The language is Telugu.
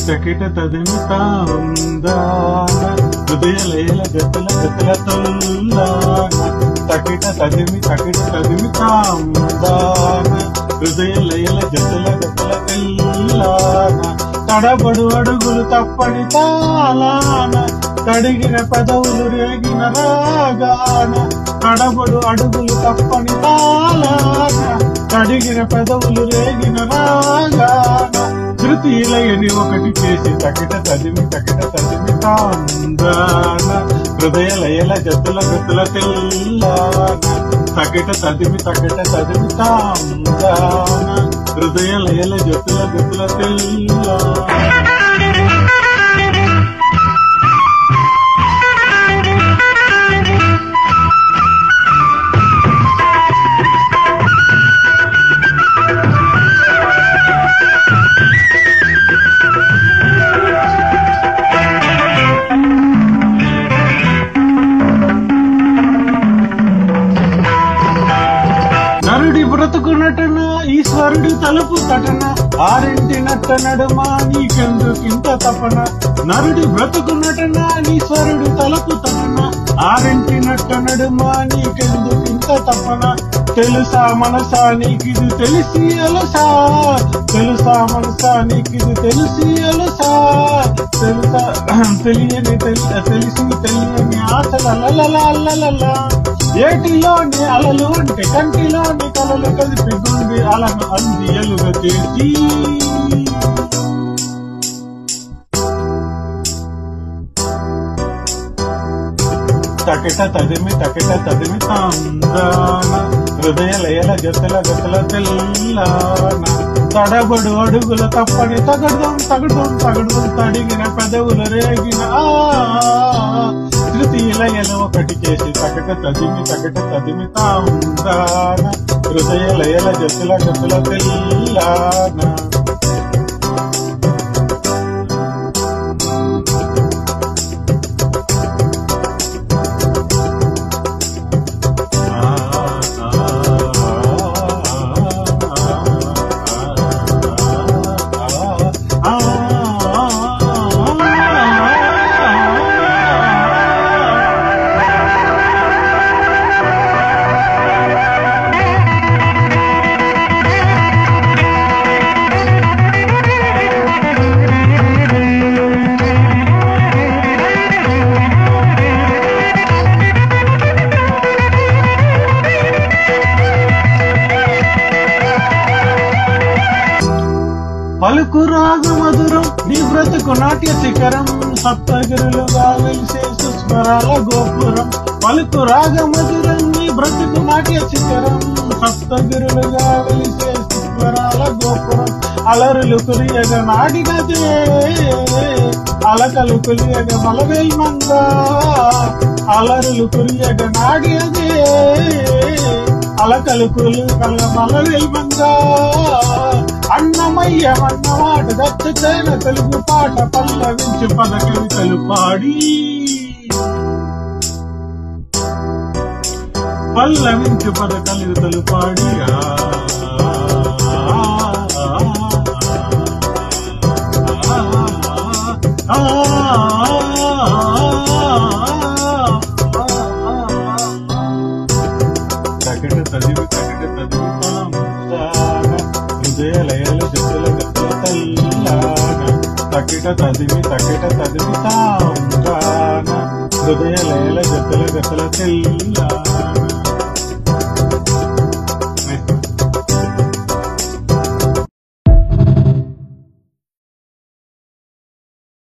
తకిట తదిమి తాందాన హృదయ లయల గతల గతల తొల్లాన తకిట తదిమి తాందాన హృదయ లయల గతల గతల తెల్లాన తడబడు అడుగులు తప్పని తాళాన కడిగిన పెదవులు రేగిన రాగాన తడబడు అడుగులు తప్పని తాళాన కడిగిన పెదవులు రేగిన రాగాన శృతి లయని ఒకటి చేసి తకిట తదిమి తాందాన హృదయ లయల జతుల గతుల తెల్లాన తకిట తదిమి తాందాన హృదయ లయల జతుల గతుల తెల్లాన. నరుడి బ్రతుకు నటన ఈశ్వరుడి తలుపు తటన ఆరింటి నట్ట నడుమా నీకెందుకింత తపన నరుడి బ్రతుకు నటన ఈశ్వరుడి తలుపు తటన ఆరింటి నట్ట నడుమా నీకెందుకింత తపన తెలుసా మనసా నీకిది తెలిసి అలసా తెలుసా మనసా నీకిది తెలిసి అలసా తెలుసా తెలిసి తెలియని ఆశలలలలలలలా ఏటిలోని అలలు అంటే కంటిలోని కలలు కలిపి గుండి అలను అందియలుగా చేసి తకిట తదిమి తాందాన హృదయ లయల గతల గతల తెల్లాన తడబడు అడుగుల తప్పని తగడం తడిగిన పెదవులు రేగిన తృతీయ లయలు ఒకటి చేసి తకిట తదిమి తాందాన హృదయ లయల గతల గతల తెల్లాన. పలుకు రాగ మధురం నీ బ్రతుకు నాట్య శిఖరం సప్తగిరులుగా వెలిసే సుస్వరాల గోపురం పలుకు రాగ మధురం నీ బ్రతుకు నాట్య శిఖరం సప్తగిరులుగా వెలిసే సుస్వరాల గోపురం అలరులు కురియగ నాడినదే అలకలు కురియగ బలవేల్మంగా అలరులు కురియగ నాడినదే అలకలు కురియగ బలవేల్మంగా అన్నమయ్య అన్నమాట దచ్చైన తెలుగు పాట పల్లవించి పద కవితలు పాడి తకిట తదిమి హృదయ లయల జతుల గతుల తెల్లాన తకిట తదిమి తాందాన హృదయ లయల జతుల గతుల తెల్లాన.